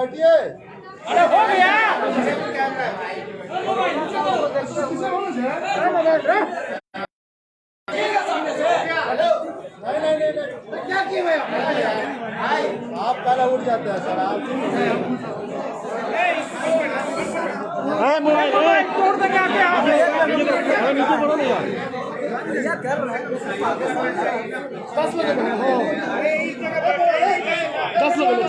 बैठिए। अरे हो गया। नहीं, क्या किए भाई आप पहले उठ जाते हैं सर। आप मोबाइल तोड़ दे क्या क्या नीचे बोलो नहीं यार 10 लोग 10 लोग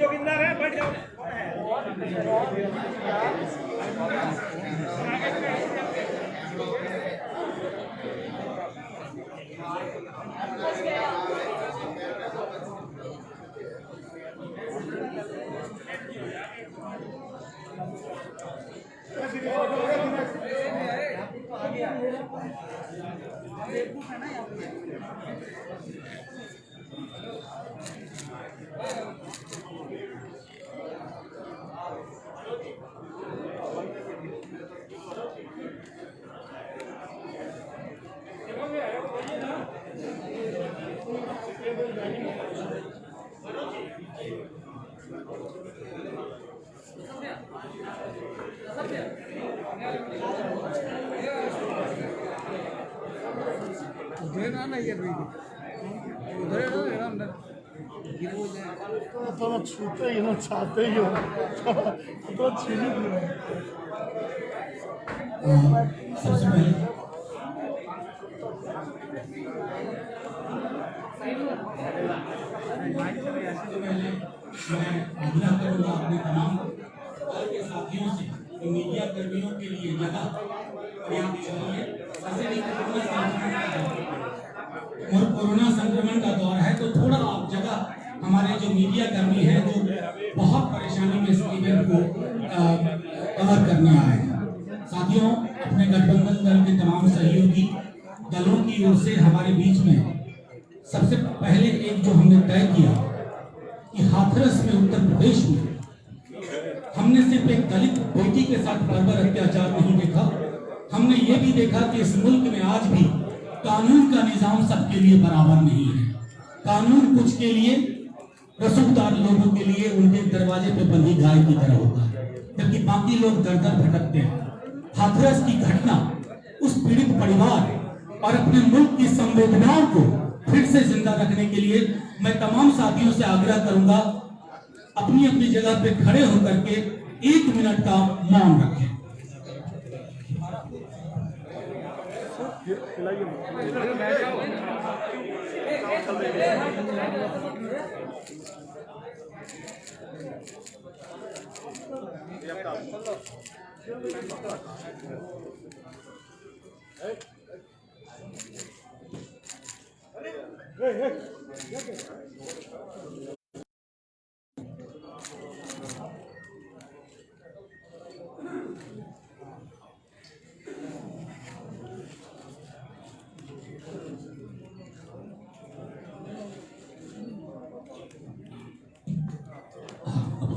जोगिंदर है बैठ जाओ। तो छूते ही ना चाहते ही हो तो छीनी सबसे पहले मैं आग्रह करूंगा अपने तमाम के साथियों से कि मीडिया कर्मियों के लिए जगह पर्याप्त चाहिए। और कोरोना संक्रमण का दौर है तो थोड़ा आप जगह हमारे जो मीडिया कर्मी हैं जो बहुत परेशानी में इस इवेंट को कवर करने आए हैं। साथियों, अपने गठबंधन दल के तमाम सहयोगी दलों की ओर से हमारे बीच में सबसे पहले एक जो हमने तय किया कि हाथरस में उत्तर प्रदेश में हमने सिर्फ एक दलित बेटी के साथ बर्बर अत्याचार नहीं देखा, हमने ये भी देखा कि इस मुल्क में आज भी कानून का निजाम सबके लिए बराबर नहीं है। कानून कुछ के लिए, रसूखदार लोगों के लिए उनके दरवाजे पे बंधी गाय की तरह होता है, जबकि बाकी लोग दर दर भटकते हैं। हाथरस की घटना उस पीड़ित परिवार और अपने मुल्क की संवेदनाओं को फिर से जिंदा रखने के लिए मैं तमाम साथियों से आग्रह करूंगा, अपनी अपनी जगह पे खड़े होकर के 1 मिनट का मौन रखें।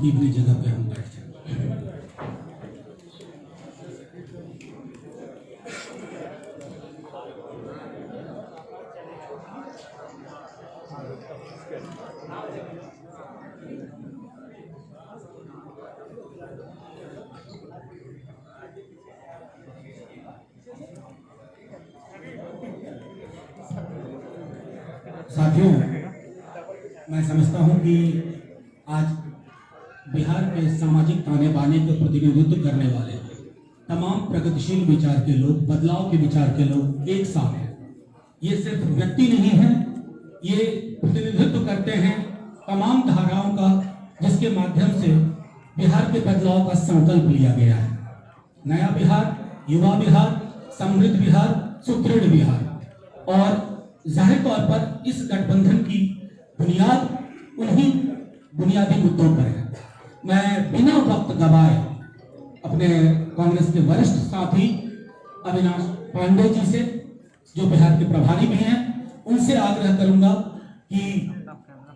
अपनी जगह पे हम बैठ जाए। साथियों, मैं समझता हूं कि आज बिहार के सामाजिक ताने बाने का प्रतिनिधित्व करने वाले तमाम प्रगतिशील विचार के लोग, बदलाव के विचार के लोग एक साथ हैं। ये सिर्फ व्यक्ति नहीं है, ये प्रतिनिधित्व करते हैं तमाम धाराओं का, जिसके माध्यम से बिहार के बदलाव का संकल्प लिया गया है। नया बिहार, युवा बिहार, समृद्ध बिहार, सुदृढ़ बिहार। और जाहिर तौर पर इस गठबंधन की बुनियाद उन्हीं बुनियादी मुद्दों पर है। मैं बिना वक्त गवाए अपने कांग्रेस के वरिष्ठ साथी अविनाश पांडे जी से जो बिहार के प्रभारी भी हैं, उनसे आग्रह करूंगा कि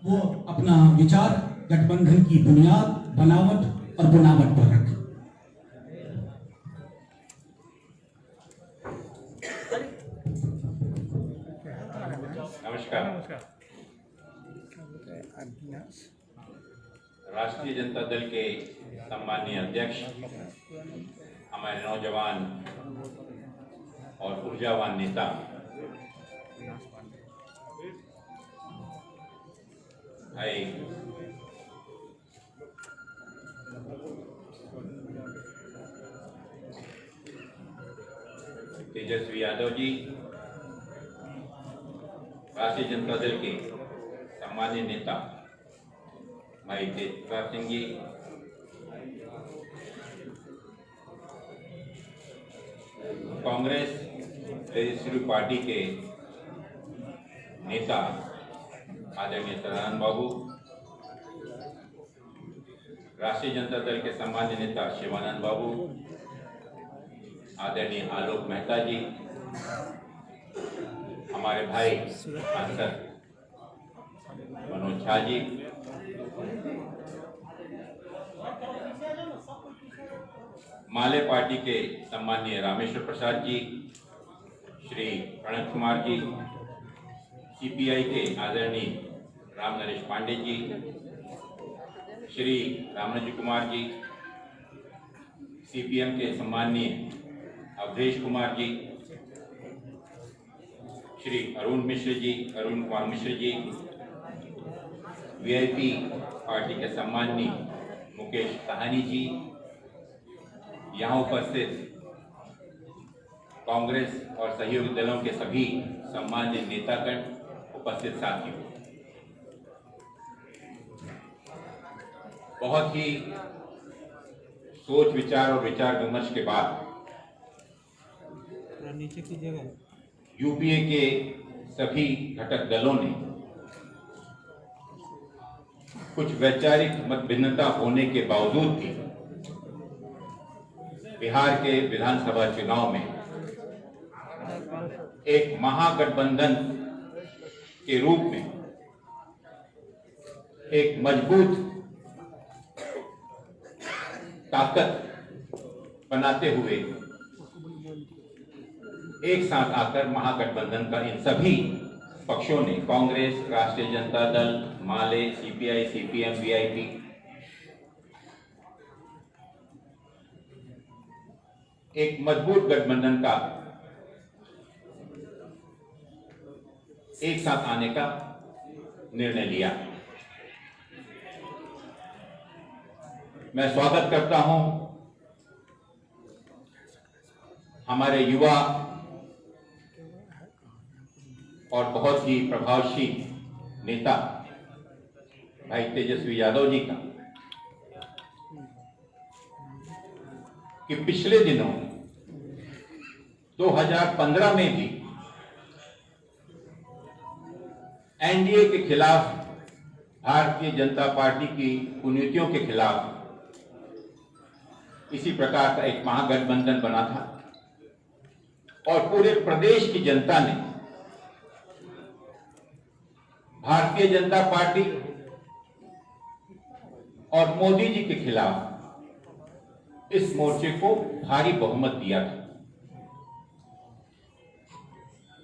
वो अपना विचार गठबंधन की बुनियाद, बनावट और बुनावट पर रखें। नमस्कार। राष्ट्रीय जनता दल के सम्मानीय अध्यक्ष, हमारे नौजवान और ऊर्जावान नेता भाई तेजस्वी यादव जी, राष्ट्रीय जनता दल के सम्मानीय नेता भाई तेजपाल सिंह जी, कांग्रेस लेजिस्लेटिव पार्टी के नेता आदरणीय सदानंद बाबू, राष्ट्रीय जनता दल के सम्मान्य नेता शिवानंद बाबू, आदरणीय आलोक मेहता जी, हमारे भाई सांसद मनोज झा जी, माले पार्टी के सम्मानीय रामेश्वर प्रसाद जी, श्री प्रणत कुमार जी, सीपीआई के आदरणीय राम नरेश पांडे जी, श्री रामनजी कुमार जी, सीपीएम के सम्मानीय अवधेश कुमार जी, श्री अरुण कुमार मिश्र जी, वीआईपी पार्टी के सम्मानीय मुकेश साहनी जी, यहाँ उपस्थित कांग्रेस और सहयोगी दलों के सभी सम्मानित नेतागण, उपस्थित साथियों, बहुत ही सोच विचार और विचार विमर्श के बाद नीचे की जगह यूपीए के सभी घटक दलों ने कुछ वैचारिक मतभिन्नता होने के बावजूद भी बिहार के विधानसभा चुनाव में एक महागठबंधन के रूप में एक मजबूत ताकत बनाते हुए एक साथ आकर महागठबंधन का इन सभी पक्षों ने, कांग्रेस, राष्ट्रीय जनता दल, माले, सीपीआई, सीपीएम, वीआईपी, एक मजबूत गठबंधन का एक साथ आने का निर्णय लिया। मैं स्वागत करता हूं हमारे युवा और बहुत ही प्रभावशील नेता भाई तेजस्वी यादव जी का, कि पिछले दिनों 2015 में भी एनडीए के खिलाफ, भारतीय जनता पार्टी की कुनीतियों के खिलाफ इसी प्रकार का एक महागठबंधन बना था और पूरे प्रदेश की जनता ने भारतीय जनता पार्टी और मोदी जी के खिलाफ इस मोर्चे को भारी बहुमत दिया था।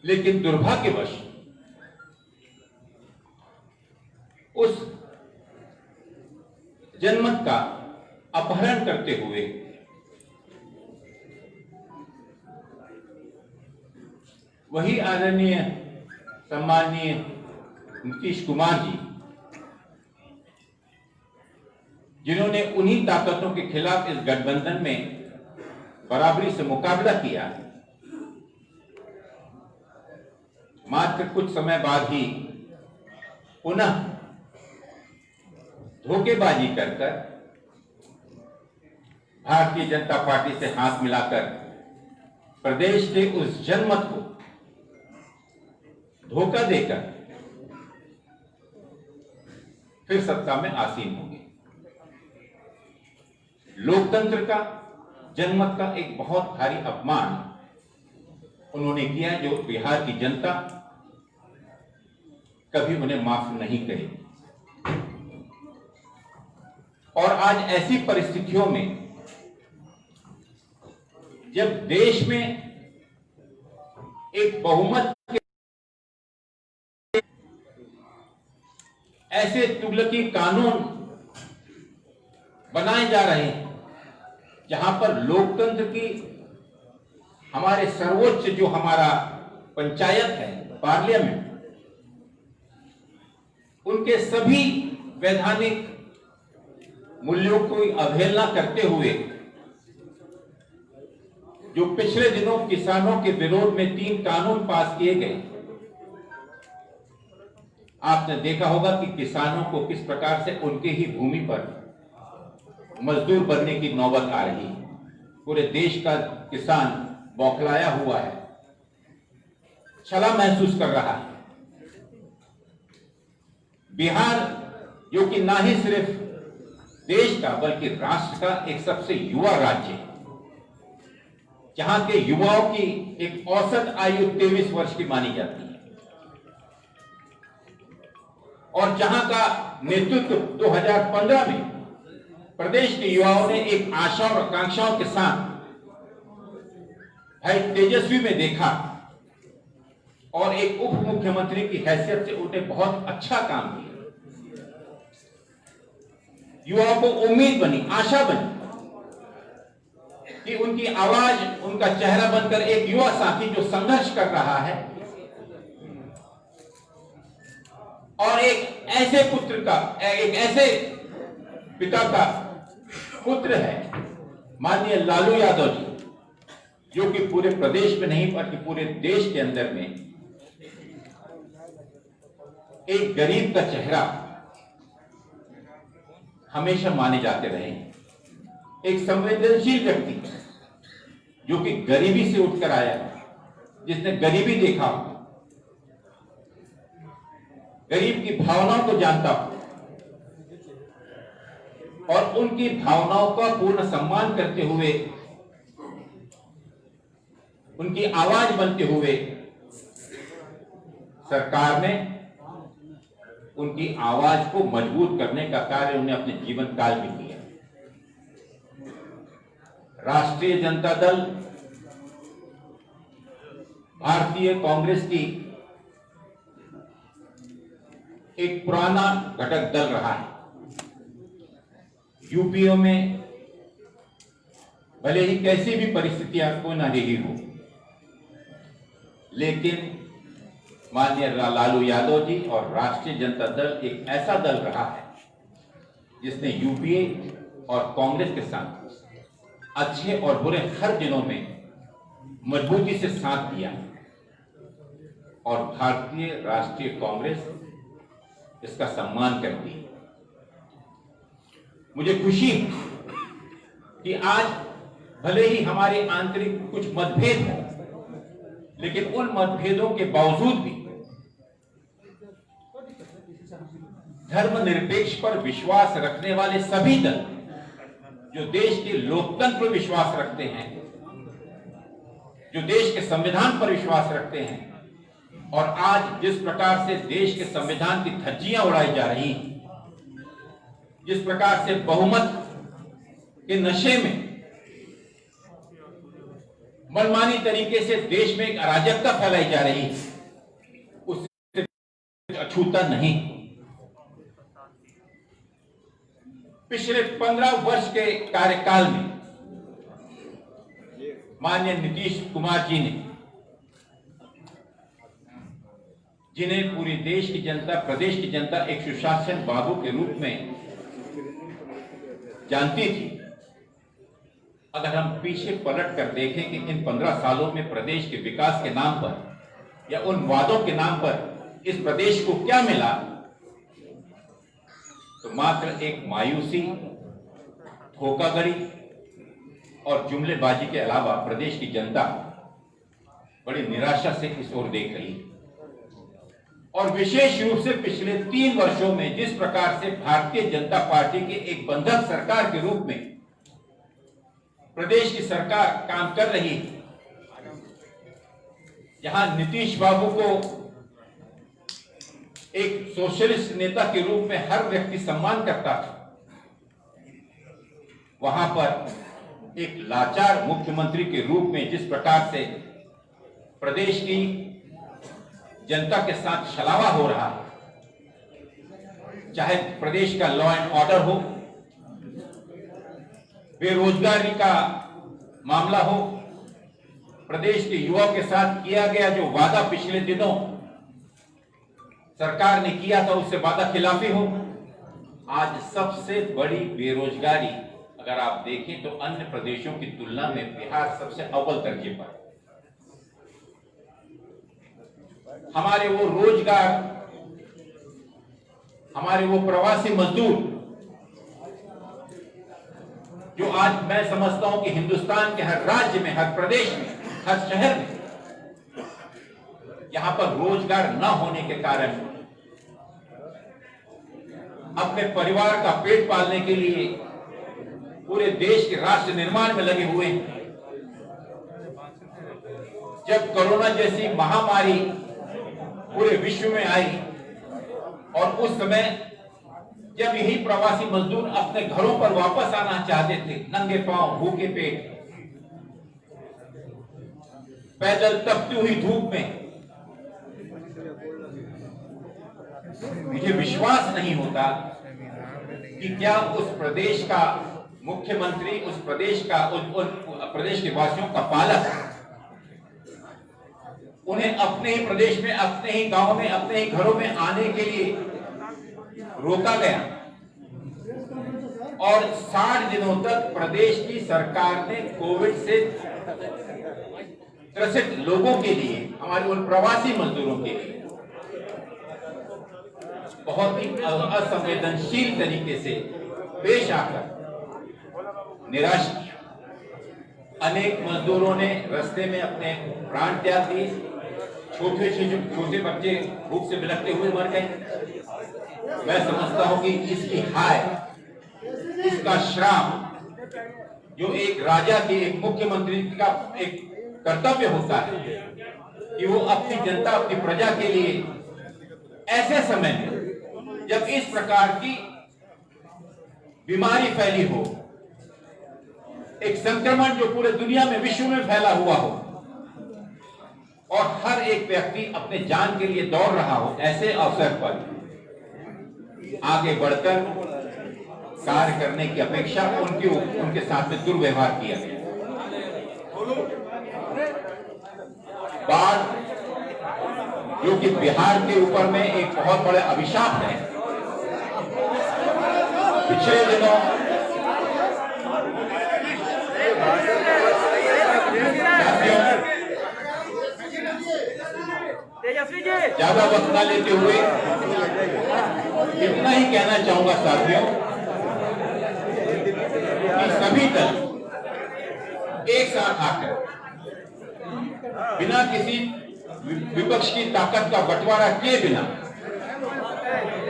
लेकिन दुर्भाग्यवश उस जनमत का अपहरण करते हुए वही आदरणीय सम्माननीय नीतीश कुमार जी, जिन्होंने उन्हीं ताकतों के खिलाफ इस गठबंधन में बराबरी से मुकाबला किया, मात्र कुछ समय बाद ही पुनः धोखेबाजी कर भारतीय जनता पार्टी से हाथ मिलाकर प्रदेश के उस जनमत को धोखा देकर फिर सत्ता में आसीन होंगे। लोकतंत्र का, जनमत का एक बहुत भारी अपमान उन्होंने किया जो बिहार की जनता कभी उन्हें माफ नहीं करेगी। और आज ऐसी परिस्थितियों में जब देश में एक बहुमत के ऐसे तुगलकी कानून बनाए जा रहे हैं जहां पर लोकतंत्र की हमारे सर्वोच्च जो हमारा पंचायत है, पार्लियामेंट, उनके सभी वैधानिक मूल्यों को अवहेलना करते हुए जो पिछले दिनों किसानों के विरोध में 3 कानून पास किए गए, आपने देखा होगा कि किसानों को किस प्रकार से उनके ही भूमि पर मजदूर बनने की नौबत आ रही है। पूरे देश का किसान बौखलाया हुआ है, छला महसूस कर रहा है। बिहार जो कि ना ही सिर्फ देश का बल्कि राष्ट्र का एक सबसे युवा राज्य है, जहां के युवाओं की एक औसत आयु 23 वर्ष की मानी जाती है और जहां का नेतृत्व 2015 में प्रदेश के युवाओं ने एक आशा और आकांक्षाओं के साथ भाई तेजस्वी में देखा और एक उप मुख्यमंत्री की हैसियत से उन्होंने बहुत अच्छा काम किया। युवाओं को उम्मीद बनी, आशा बनी कि उनकी आवाज, उनका चेहरा बनकर एक युवा साथी जो संघर्ष कर रहा है और एक ऐसे पुत्र का, एक ऐसे पिता का पुत्र है माननीय लालू यादव जी, जो कि पूरे प्रदेश में नहीं बल्कि पूरे देश के अंदर में एक गरीब का चेहरा हमेशा माने जाते रहे। एक संवेदनशील व्यक्ति जो कि गरीबी से उठकर आया, जिसने गरीबी देखा, गरीब की भावनाओं को जानता और उनकी भावनाओं का पूर्ण सम्मान करते हुए, उनकी आवाज बनते हुए सरकार ने उनकी आवाज को मजबूत करने का कार्य उन्हें अपने जीवन काल में किया। राष्ट्रीय जनता दल भारतीय कांग्रेस की एक पुराना घटक दल रहा है। यूपीओ में भले ही कैसी भी परिस्थितियां क्यों ना रही हो, लेकिन माननीय लालू यादव जी और राष्ट्रीय जनता दल एक ऐसा दल रहा है जिसने यूपीए और कांग्रेस के साथ अच्छे और बुरे हर दिनों में मजबूती से साथ दिया और भारतीय राष्ट्रीय कांग्रेस इसका सम्मान करती है। मुझे खुशी है कि आज भले ही हमारे आंतरिक कुछ मतभेद हैं, लेकिन उन मतभेदों के बावजूद भी धर्मनिरपेक्ष पर विश्वास रखने वाले सभी दल, जो देश के लोकतंत्र पर विश्वास रखते हैं, जो देश के संविधान पर विश्वास रखते हैं, और आज जिस प्रकार से देश के संविधान की धज्जियां उड़ाई जा रही हैं, जिस प्रकार से बहुमत के नशे में मनमानी तरीके से देश में एक अराजकता फैलाई जा रही है, उससे अछूता नहीं। पिछले 15 वर्ष के कार्यकाल में माननीय नीतीश कुमार जी ने, जिन्हें पूरी देश की जनता, प्रदेश की जनता एक सुशासन बाबू के रूप में जानती थी, अगर हम पीछे पलट कर देखें कि इन 15 सालों में प्रदेश के विकास के नाम पर या उन वादों के नाम पर इस प्रदेश को क्या मिला, तो मात्र एक मायूसी, धोखाधड़ी और जुमलेबाजी के अलावा प्रदेश की जनता बड़ी निराशा से इस ओर देख रही है। और विशेष रूप से पिछले 3 वर्षों में जिस प्रकार से भारतीय जनता पार्टी की एक बंधक सरकार के रूप में प्रदेश की सरकार काम कर रही है, जहां नीतीश बाबू को एक सोशलिस्ट नेता के रूप में हर व्यक्ति सम्मान करता था, वहां पर एक लाचार मुख्यमंत्री के रूप में जिस प्रकार से प्रदेश की जनता के साथ छलावा हो रहा है, चाहे प्रदेश का लॉ एंड ऑर्डर हो, बेरोजगारी का मामला हो, प्रदेश के युवाओं के साथ किया गया जो वादा पिछले दिनों सरकार ने किया था उससे वादा खिलाफी हो, आज सबसे बड़ी बेरोजगारी अगर आप देखें तो अन्य प्रदेशों की तुलना में बिहार सबसे अव्वल दर्जे पर। हमारे वो रोजगार, हमारे वो प्रवासी मजदूर जो आज मैं समझता हूं कि हिंदुस्तान के हर राज्य में, हर प्रदेश में, हर शहर में यहां पर रोजगार न होने के कारण अपने परिवार का पेट पालने के लिए पूरे देश के राष्ट्र निर्माण में लगे हुए हैं। जब कोरोना जैसी महामारी पूरे विश्व में आई और उस समय जब यही प्रवासी मजदूर अपने घरों पर वापस आना चाहते थे, नंगे पांव, भूखे पेट, पैदल तपती हुई धूप में, मुझे विश्वास नहीं होता कि क्या उस प्रदेश का मुख्यमंत्री, उस प्रदेश का, उस प्रदेश के वासियों का पालक उन्हें अपने ही प्रदेश में, अपने ही गांव में, अपने ही घरों में आने के लिए रोका गया और 60 दिनों तक प्रदेश की सरकार ने कोविड से त्रसित लोगों के लिए, हमारे उन प्रवासी मजदूरों के लिए बहुत ही असंवेदनशील तरीके से पेश आकर निराश किया। अनेक मजदूरों ने रास्ते में अपने प्राण त्याग दिए, छोटे बच्चे भूख से बिलखते हुए मर गए। मैं समझता हूं कि इसकी हाय, इसका श्राप जो एक राजा के, एक मुख्यमंत्री का एक कर्तव्य होता है कि वो अपनी जनता, अपनी प्रजा के लिए ऐसे समय में जब इस प्रकार की बीमारी फैली हो, एक संक्रमण जो पूरे दुनिया में, विश्व में फैला हुआ हो और हर एक व्यक्ति अपने जान के लिए दौड़ रहा हो, ऐसे अवसर पर आगे बढ़कर कार्य करने की अपेक्षा उनके साथ में दुर्व्यवहार किया गया। बाढ़ जो कि बिहार के ऊपर में एक बहुत बड़ा अभिशाप है, पिछले दिनों ज्यादा वक्त न लेते हुए इतना ही कहना चाहूंगा साथियों कि सभी दल एक साथ आकर बिना किसी विपक्ष की ताकत का बंटवारा किए बिना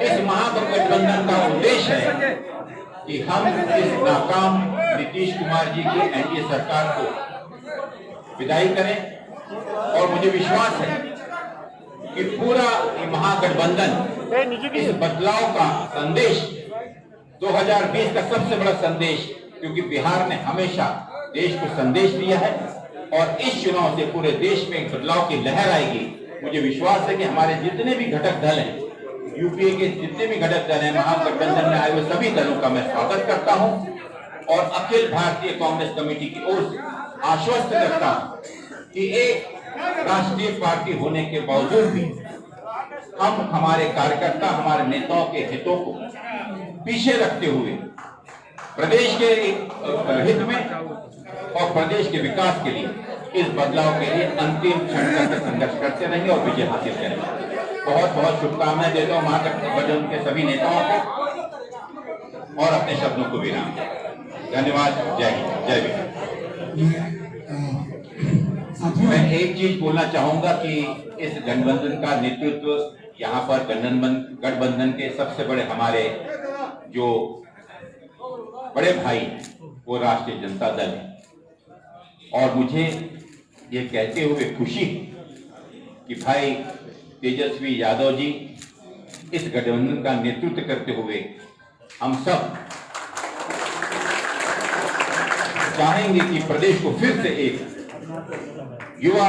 इस महागठबंधन का उद्देश्य है कि हम इस नाकाम नीतीश कुमार जी की एनडीए सरकार को विदाई करें और मुझे विश्वास है कि पूरा महागठबंधन इस बदलाव का संदेश 2020 का सबसे बड़ा संदेश, क्योंकि बिहार ने हमेशा देश को संदेश दिया है और इस चुनाव से पूरे देश में एक बदलाव की लहर आएगी। मुझे विश्वास है कि हमारे जितने भी घटक दल हैं, यूपीए के जितने भी घटक दल हैं, महागठबंधन में आए हुए सभी दलों का मैं स्वागत करता हूं और अखिल भारतीय कांग्रेस कमेटी की ओर से आश्वस्त करता हूं कि एक राष्ट्रीय पार्टी होने के बावजूद भी हम हमारे कार्यकर्ता, हमारे नेताओं के हितों को पीछे रखते हुए प्रदेश के हित में और प्रदेश के विकास के लिए, इस बदलाव के लिए अंतिम क्षण तक संघर्ष करते रहेंगे और विजय हासिल करेंगे। बहुत बहुत शुभकामनाएं देता हूँ महागठबंधन के सभी नेताओं को और अपने शब्दों को विराम। धन्यवाद। जय हिंद, जय बिहार। मैं एक चीज बोलना चाहूंगा कि इस गठबंधन का नेतृत्व यहाँ पर गठबंधन के सबसे बड़े हमारे जो बड़े भाई वो राष्ट्रीय जनता दल है और मुझे ये कहते हुए खुशी कि भाई तेजस्वी यादव जी इस गठबंधन का नेतृत्व करते हुए हम सब चाहेंगे कि प्रदेश को फिर से एक युवा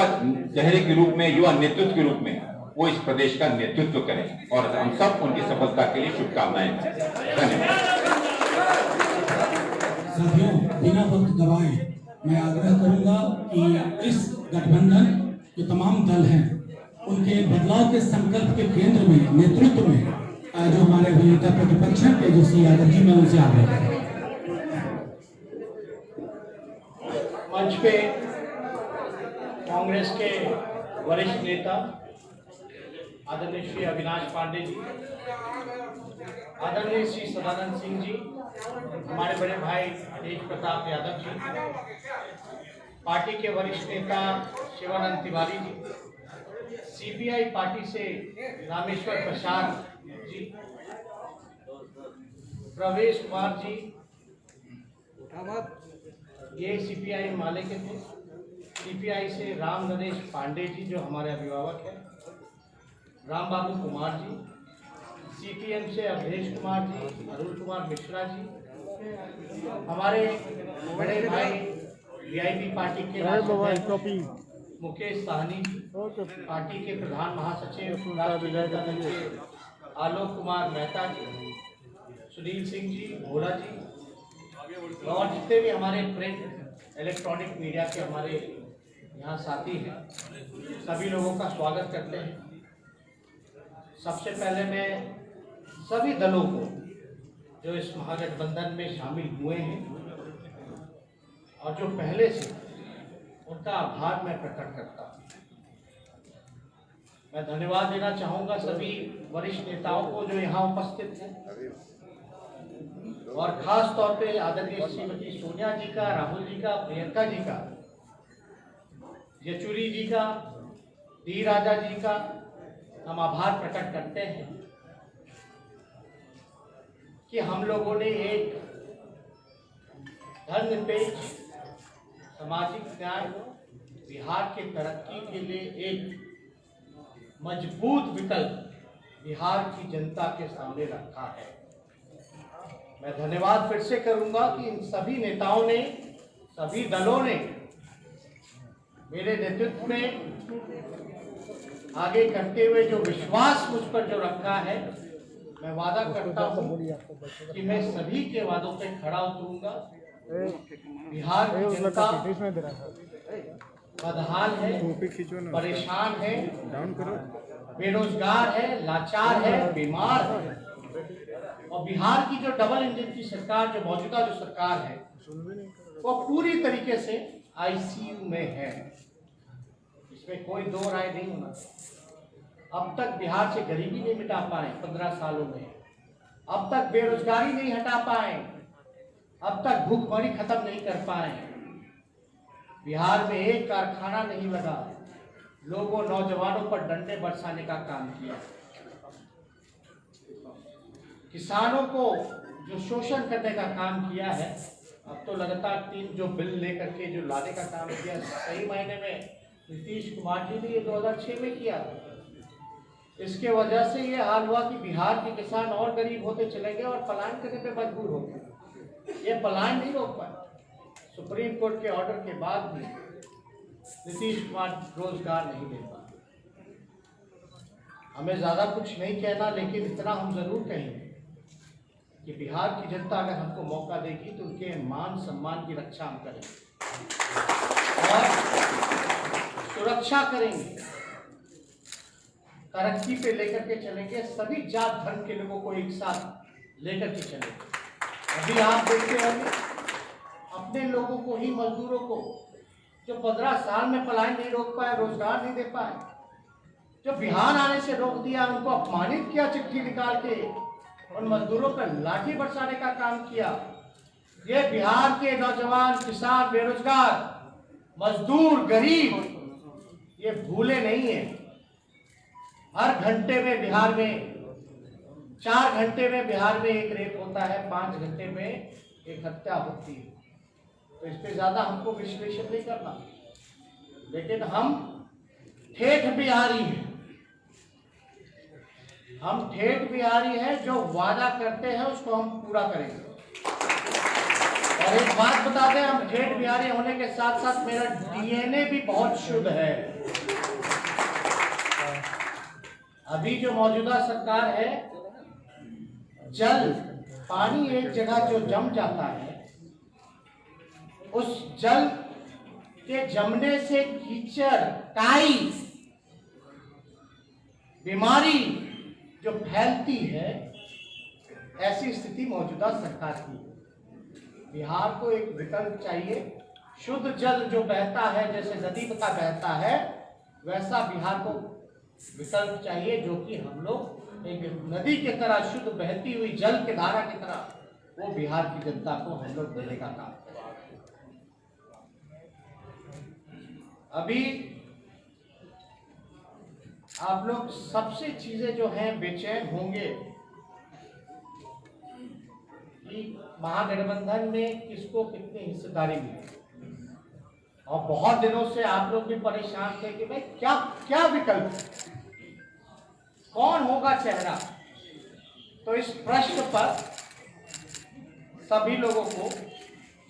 चेहरे के रूप में, युवा नेतृत्व के रूप में वो इस प्रदेश का नेतृत्व करें और हम सब उनकी सफलता के लिए शुभकामनाएं दें। धन्यवाद। साथियों, बिना वक्त गवाए मैं आग्रह करूंगा कि इस गठबंधन जो तमाम दल हैं उनके बदलाव के संकल्प के केंद्र में, नेतृत्व में जो हमारे नेता प्रतिपक्ष हैं तेजस्वी यादव जी, मैं उनसे आग्रह करूंगा। मंच पे कांग्रेस के वरिष्ठ नेता आदरणीय श्री अविनाश पांडे जी, आदरणीय श्री सदानंद सिंह जी, हमारे बड़े भाई तेज प्रताप यादव जी, पार्टी के वरिष्ठ नेता शिवानंद तिवारी जी, सीपीआई पार्टी से रामेश्वर प्रसाद जी, प्रवेश कुमार जी, ये सीपीआई माले के थे। सीपीआई से राम नरेश पांडे जी जो हमारे अभिभावक हैं, राम बाबू कुमार जी, सीपीएम से अवधेश कुमार जी, अरुण कुमार मिश्रा जी, हमारे बड़े भाई वीआईपी पार्टी के मुकेश साहनी जी, पार्टी के प्रधान महासचिव आलोक कुमार मेहता जी, सुनील सिंह जी, भोला जी और जितने भी हमारे प्रिंट इलेक्ट्रॉनिक मीडिया के हमारे यहाँ साथी हैं, सभी लोगों का स्वागत करते हैं। सबसे पहले मैं सभी दलों को जो इस महागठबंधन में शामिल हुए हैं और जो पहले से, उनका आभार मैं प्रकट करता हूँ। मैं धन्यवाद देना चाहूँगा सभी वरिष्ठ नेताओं को जो यहाँ उपस्थित हैं और खास तौर पे आदरणीय श्रीमती सोनिया जी का, राहुल जी का, प्रियंका जी का, येचुरी जी का, डी राजा जी का हम आभार प्रकट करते हैं कि हम लोगों ने एक धर्मनिरपेक्ष सामाजिक न्याय, बिहार के तरक्की के लिए एक मजबूत विकल्प बिहार की जनता के सामने रखा है। मैं धन्यवाद फिर से करूंगा कि इन सभी नेताओं ने, सभी दलों ने मेरे नेतृत्व में आगे करते हुए जो विश्वास मुझ पर जो रखा है, मैं वादा करता हूं कि मैं सभी के वादों पे खड़ा उतरूंगा। बिहार की जनता बदहाल है, परेशान है, बेरोजगार है, लाचार है, बीमार है और बिहार की जो डबल इंजन की सरकार, जो मौजूदा जो सरकार है, वो पूरी तरीके से आईसीयू में है। इसमें कोई दो राय नहीं होना। अब तक बिहार से गरीबी नहीं मिटा पाए 15 सालों में, अब तक बेरोजगारी नहीं हटा पाए, अब तक भूखमरी खत्म नहीं कर पाए, बिहार में एक कारखाना नहीं लगा, लोगों नौजवानों पर डंडे बरसाने का काम किया, किसानों को जो शोषण करने का काम किया है। अब तो लगातार 3 जो बिल लेकर के जो लाने का काम किया, सही मायने में नीतीश कुमार जी ने ये 2006 में किया। इसके वजह से ये हाल हुआ कि बिहार के किसान और गरीब होते चले गए और पलायन करने पे मजबूर हो गए। ये पलायन नहीं रोक पाए। सुप्रीम कोर्ट के ऑर्डर के बाद भी नीतीश कुमार रोजगार नहीं दे पाए। हमें ज़्यादा कुछ नहीं कहना, लेकिन इतना हम जरूर कहेंगे कि बिहार की जनता अगर हमको मौका देगी तो उनके मान सम्मान की रक्षा हम करेंगे और सुरक्षा करेंगे, तरक्की पे लेकर के चलेंगे, सभी जात धर्म के लोगों को एक साथ लेकर के चलेंगे। अभी आप देखते होंगे अपने लोगों को ही, मजदूरों को जो 15 साल में पलायन नहीं रोक पाए, रोजगार नहीं दे पाए, जो बिहार आने से रोक दिया, उनको अपमानित किया, चिट्ठी निकाल के उन मजदूरों पर लाठी बरसाने का काम किया। ये बिहार के नौजवान, किसान, बेरोजगार, मजदूर, गरीब ये भूले नहीं है। हर घंटे में बिहार में 4 घंटे में बिहार में एक रेप होता है, 5 घंटे में एक हत्या होती है। तो इस पे ज्यादा हमको विश्लेषण नहीं करना, लेकिन हम ठेठ बिहारी है। हम ठेठ बिहारी हैं, जो वादा करते हैं उसको हम पूरा करेंगे। और एक बात बता दें, हम ठेठ बिहारी होने के साथ साथ मेरा डीएनए भी बहुत शुद्ध है। अभी जो मौजूदा सरकार है, जल पानी एक जगह जो जम जाता है, उस जल के जमने से कीचड़, काई, बीमारी जो फैलती है, ऐसी स्थिति मौजूदा सरकार की है। बिहार को एक विकल्प चाहिए। शुद्ध जल जो बहता है, जैसे नदी का बहता है, वैसा बिहार को विकल्प चाहिए, जो कि हम लोग एक नदी की तरह शुद्ध बहती हुई जल के धारा की तरह वो बिहार की जनता को हम लोग देने का काम करें। अभी आप लोग सबसे चीजें जो हैं बेचैन होंगे कि महागठबंधन में किसको कितनी हिस्सेदारी मिली, और बहुत दिनों से आप लोग भी परेशान थे कि भाई क्या क्या विकल्प है, कौन होगा चेहरा। तो इस प्रश्न पर सभी लोगों को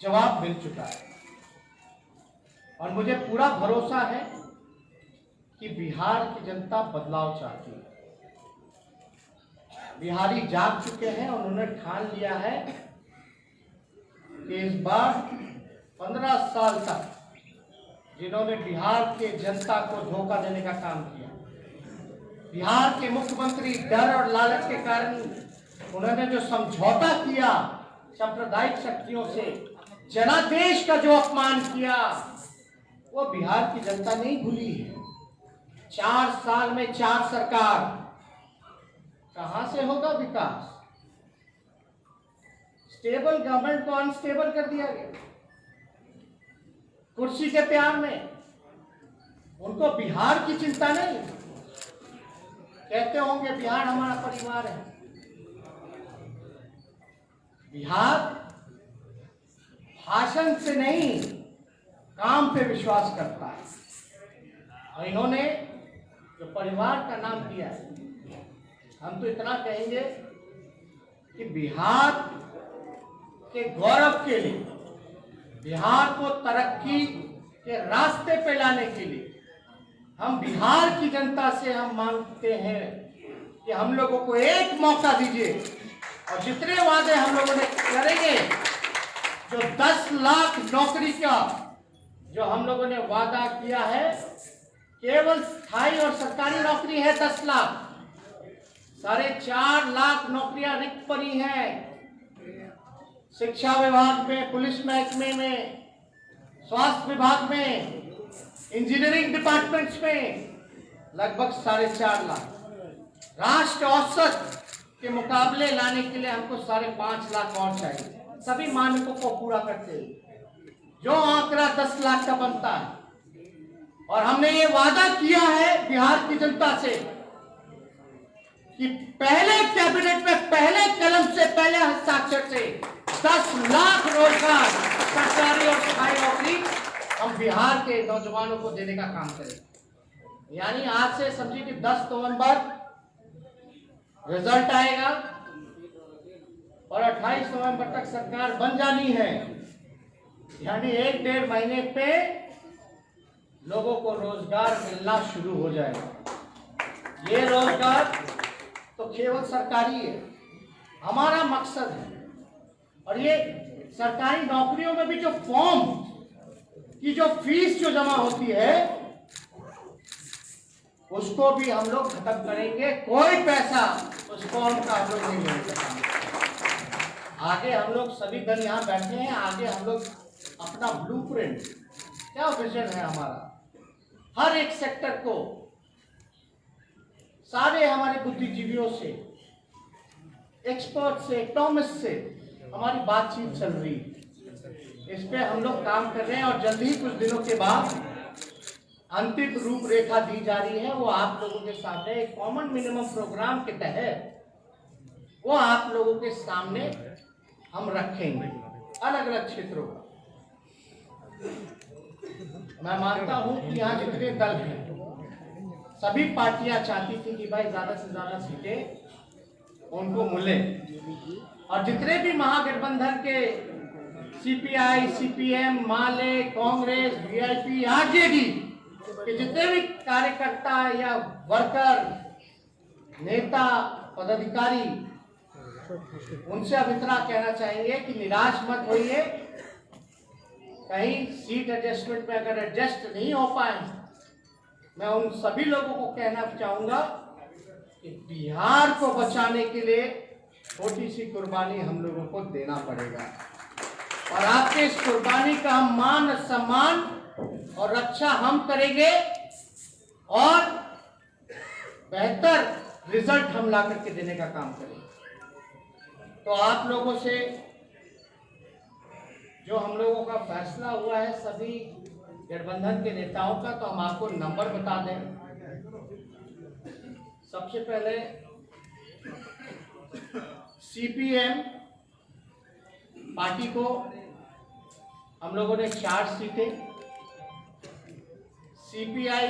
जवाब मिल चुका है, और मुझे पूरा भरोसा है कि बिहार की जनता बदलाव चाहती है। बिहारी जाग चुके हैं, उन्होंने ठान लिया है कि इस बार 15 साल तक जिन्होंने बिहार के जनता को धोखा देने का काम किया, बिहार के मुख्यमंत्री डर और लालच के कारण उन्होंने जो समझौता किया सांप्रदायिक शक्तियों से, जनादेश का जो अपमान किया, वो बिहार की जनता नहीं भूली है। 4 साल में 4 सरकार, कहां से होगा विकास? स्टेबल गवर्नमेंट को अनस्टेबल कर दिया गया कुर्सी के प्यार में। उनको बिहार की चिंता नहीं। कहते होंगे बिहार हमारा परिवार है। बिहार भाषण से नहीं, काम पे विश्वास करता है। और इन्होंने जो परिवार का नाम दिया है, हम तो इतना कहेंगे कि बिहार के गौरव के लिए, बिहार को तरक्की के रास्ते पे लाने के लिए हम बिहार की जनता से हम मांगते हैं कि हम लोगों को एक मौका दीजिए, और जितने वादे हम लोगों ने करेंगे, जो 10 लाख नौकरी का जो हम लोगों ने वादा किया है, केवल स्थायी और सरकारी नौकरी है 10 लाख, 4.5 लाख नौकरियां रिक्त पड़ी हैं। शिक्षा विभाग में, पुलिस महकमे में, स्वास्थ्य विभाग में, इंजीनियरिंग डिपार्टमेंट्स में लगभग 4.5 लाख। राष्ट्र औसत के मुकाबले लाने के लिए हमको 5.5 लाख और चाहिए, सभी मानकों को पूरा करते हुए जो आंकड़ा 10 लाख का बनता है। और हमने ये वादा किया है बिहार की जनता से कि पहले कैबिनेट में, पहले कलम से, पहले हस्ताक्षर से 10 लाख रोजगार, सरकारी और स्थायी नौकरी हम बिहार के नौजवानों को देने का काम करें। यानी आज से समझिए कि 10 नवंबर रिजल्ट आएगा और 28 नवंबर तक सरकार बन जानी है। यानी 1-1.5 महीने पे लोगों को रोजगार मिलना शुरू हो जाएगा। ये रोजगार तो केवल सरकारी है, हमारा मकसद है। और ये सरकारी नौकरियों में भी जो फॉर्म की जो फीस जो जमा होती है, उसको भी हम लोग खत्म करेंगे। कोई पैसा उस फॉर्म का हम लोग नहीं लेंगे। आगे हम लोग सभी दल यहाँ बैठे हैं, आगे हम लोग अपना ब्लूप्रिंट, क्या विजन है हमारा, हर एक सेक्टर को, सारे हमारे बुद्धिजीवियों से, एक्सपर्ट से, इकोनॉमिस्ट से हमारी बातचीत चल रही है। इस पे हम लोग काम कर रहे हैं और जल्द ही कुछ दिनों के बाद अंतिम रूपरेखा दी जा रही है। वो आप लोगों के सामने एक कॉमन मिनिमम प्रोग्राम के तहत वो आप लोगों के सामने हम रखेंगे, अलग अलग क्षेत्रों का। मैं मानता हूं कि यहाँ जितने दल हैं सभी पार्टियां चाहती थी कि भाई ज्यादा से ज्यादा सीटें उनको मिले, और जितने भी महागठबंधन के सीपीआई, सीपीएम, माले, कांग्रेस, वीआईपी, आरजेडी के जितने भी कार्यकर्ता या वर्कर, नेता, पदाधिकारी, उनसे अब इतना कहना चाहेंगे कि निराश मत होइए। कहीं सीट एडजस्टमेंट में अगर एडजस्ट नहीं हो पाए, मैं उन सभी लोगों को कहना चाहूंगा कि बिहार को बचाने के लिए छोटी सी कुर्बानी हम लोगों को देना पड़ेगा, और आपके इस कुर्बानी का हम मान सम्मान और रक्षा हम करेंगे, और बेहतर रिजल्ट हम ला करके देने का काम करेंगे। तो आप लोगों से जो हम लोगों का फैसला हुआ है सभी गठबंधन के नेताओं का, तो हम आपको नंबर बता दें। सबसे पहले सीपीएम पार्टी को हम लोगों ने 4 सीटें, सीपीआई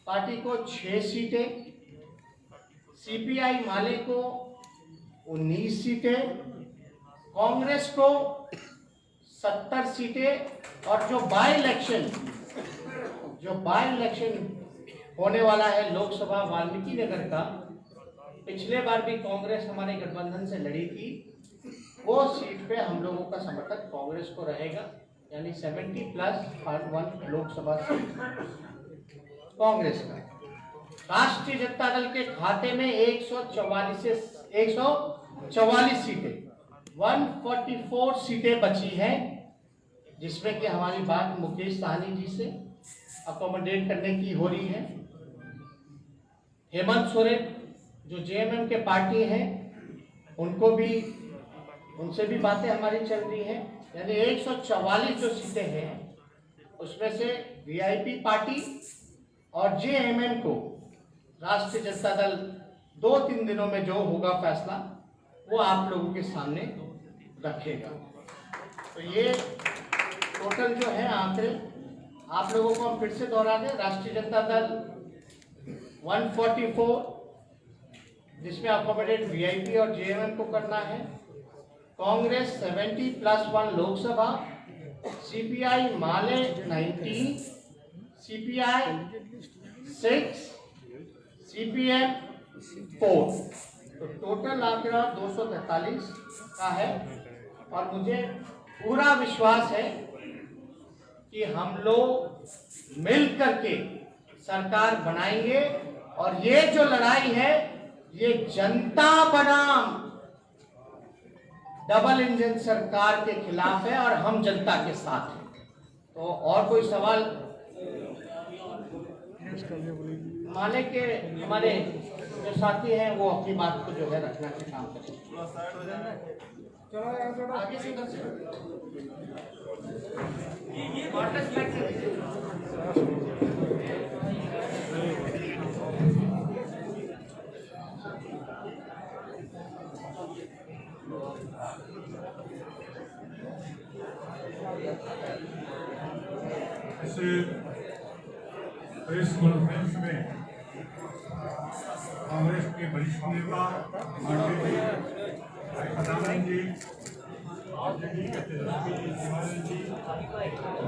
पार्टी को 6 सीटें, सीपीआई माले को 19 सीटें, कांग्रेस को 70 सीटें, और जो बाई इलेक्शन होने वाला है लोकसभा वाल्मीकि नगर का, पिछले बार भी कांग्रेस हमारे गठबंधन से लड़ी थी, वो सीट पे हम लोगों का समर्थन कांग्रेस को रहेगा, यानी 70+1 लोकसभा सीट कांग्रेस का। राष्ट्रीय जनता दल के खाते में 144 सीटें, 144 सीटें बची हैं, जिसमें कि हमारी बात मुकेश सहनी जी से अकोमोडेट करने की हो रही है। हेमंत सोरेन जो जेएमएम के पार्टी हैं, उनको भी, उनसे भी बातें हमारी चल रही हैं, यानी 144 जो सीटें हैं उसमें से वीआईपी पार्टी और जेएमएम को राष्ट्रीय जनता दल 2-3 दिनों में जो होगा फैसला वो आप लोगों के सामने रखेगा। तो ये टोटल जो है आंकड़े आप लोगों को हम फिर से दोहरा दें। राष्ट्रीय जनता दल 144, जिसमें अकोमोडेट वीआईपी और जेएमएम को करना है, कांग्रेस 70+1 लोकसभा, सीपीआई माले 19, सीपीआई 6, सीपीएम 4, तो टोटल आंकड़ा 243 का है। और मुझे पूरा विश्वास है कि हम लोग मिल करके सरकार बनाएंगे, और ये जो लड़ाई है ये जनता बनाम डबल इंजन सरकार के खिलाफ है, और हम जनता के साथ हैं। तो और कोई सवाल? माले के हमारे जो साथी हैं वो अपनी बात को जो है रखना का काम करें। चलो आगे से प्रेस कॉन्फ्रेंस में कांग्रेस के वरिष्ठ नेता मांडे जी, सदानंद जी, आरजेडी के तेजस्वी जी, शिवानंद जी,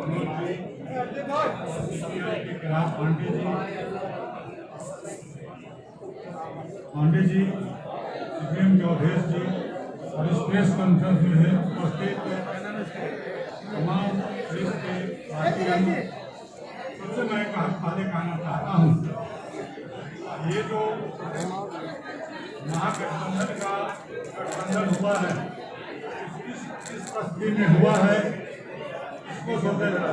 मनोज जी, सीपीआई के खिलाफ पांडे जी, सीपीएम के अवधेश जी, और इस प्रेस कॉन्फ्रेंस में उपस्थित तमाम प्रेस के साथियों, सबसे मैं पहले कहना चाहता हूँ, ये जो महागठबंधन का गठबंधन हुआ है, इस तस्वीर में हुआ है, इसको सोचे जरा।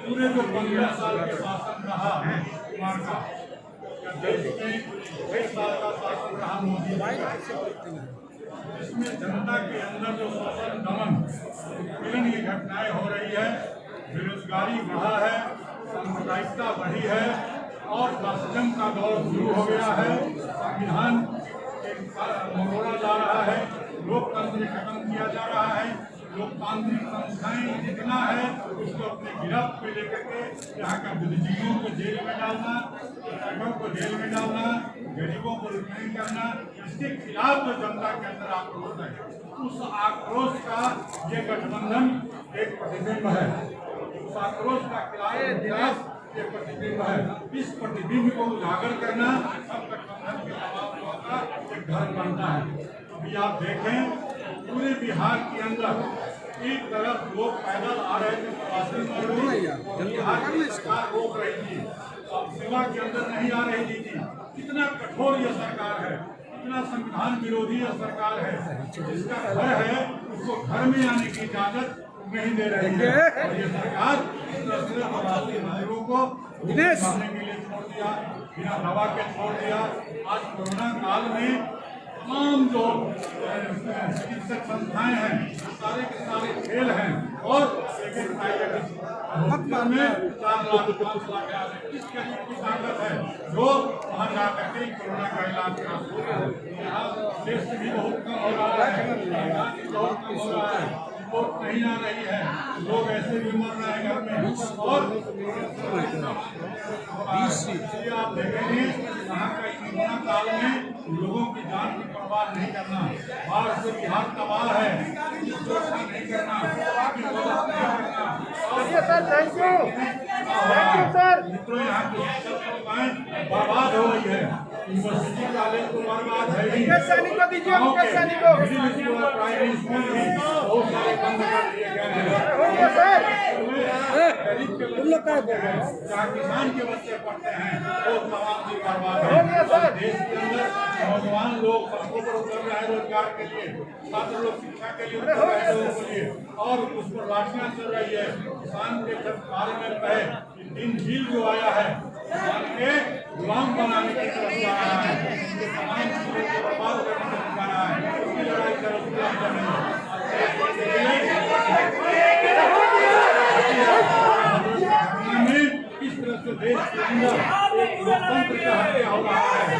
पूरे जो 15 साल के शासन रहा कुमार का, या देश में 1 साल का शासन रहा मोदी का, इसमें जनता के अंदर जो शोषण, दमन, उत्पीड़न की घटनाएं हो रही है, बेरोजगारी बढ़ा है, सांप्रदायिकता बढ़ी है, और राष्ट्रम का दौर शुरू हो गया है। संविधान मरोड़ा जा रहा है, लोकतंत्र खत्म किया जा रहा है, लोकतांत्रिक संस्थाएं जितना है उसको अपने गिरफ्त पे लेकर के यहाँ का बुद्धिजीवियों को जेल में डालना, लोगों को जेल में डालना, गरीबों को रिकमेंड करना, इसके खिलाफ जो जनता के अंदर आक्रोश है, उस आक्रोश का ये गठबंधन एक प्रतिबिंब है। उस आक्रोश का खिलाफ ये प्रतिबिंब है। इस प्रतिबिंब को उजागर करना सब गठबंधन के तमाम लोगों का एक धर्म बनता है। अभी आप देखें, पूरे बिहार के अंदर एक तरफ लोग पैदल आ रहे थे, प्रवासी मजदूर, बिहार की सरकार रोक रही थी, अब सेवा के अंदर नहीं आ रही थी। कितना कठोर ये सरकार है, कितना संविधान विरोधी ये सरकार है। जिसका घर है उसको घर में आने की इजाजत नहीं दे रही है। और ये सरकार प्रवासी मजदूरों को मारने के लिए छोड़ दिया, बिना दवा के छोड़ दिया। आज कोरोना काल में तमाम जो चिकित्सक संस्थाएं हैं, सारे के सारे फेल हैं और एक प्राइवेट अस्पताल में 4 लाख 5 लाख किस गरीब की ताकत है जो वहाँ जाकर के कोरोना का इलाज करा। यहाँ देश से भी बहुत कम हो रहा है, बहुत कम हो रहा है, रिपोर्ट नहीं आ रही है, लोग ऐसे भी मर रहे हैं घर में। और आप देखेंगे यहाँ का कोरोना काल में लोगों की जान की परवाह नहीं करना, बाढ़ से बिहार तबाह है, सुरक्षा नहीं करना, सर थैंक यू सर। मित्रों यहाँ की संस्थाएं बर्बाद हो रही है, यूनिवर्सिटी कॉलेज तो बर्बाद है ही, सैनिक को दीजिए, मुकेश सैनिक को। प्राइमरी स्कूल भी बहुत सारे बंद कर दिए गए हैं। गरीब के बच्चे जहाँ किसान के बच्चे पढ़ते हैं वो तमाम चीज बर्बाद है। देश के अंदर नौजवान लोग सड़कों पर उतर रहे हैं रोजगार के लिए, छात्र लोग शिक्षा के लिए उतर रहे हैं लोगों के लिए, और उस पर लाठियां चल रही है। किसान के बारे में कहे दिन झील जो आया है किसान के गुलाम बनाने की तरफ जा रहा है, उनके तमाम चीजों को बर्बाद करने की तरफ जा रहा है। उसकी लड़ाई तरफ इस तरह से देश के अंदर एक लोकतंत्र का हत्या हो रहा है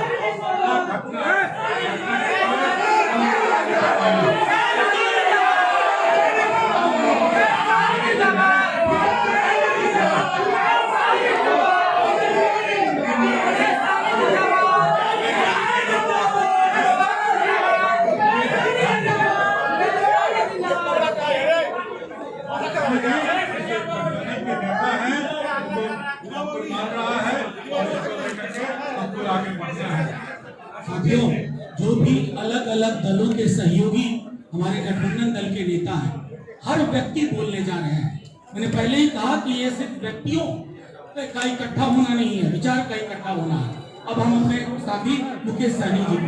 साथियों, जो भी अलग अलग दलों के सहयोगी हमारे गठबंधन दल के नेता हैं, हर व्यक्ति बोलने जा रहे हैं। मैंने पहले ही कहा कि ये सिर्फ व्यक्तियों का इकट्ठा होना नहीं है, विचार का इकट्ठा होना है। अब हम अपने साथी मुकेश सैनी जी को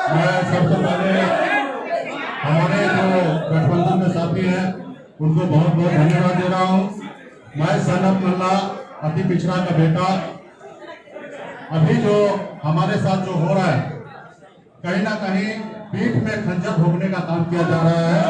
मैं सबसे पहले हमारे जो गठबंधन में साथी हैं उनको बहुत बहुत धन्यवाद दे रहा हूँ। मैं सनत मल्ला अति पिछड़ा का बेटा, अभी जो हमारे साथ जो हो रहा है, कहीं ना कहीं पीठ में खंजर भोगने का काम किया जा रहा है।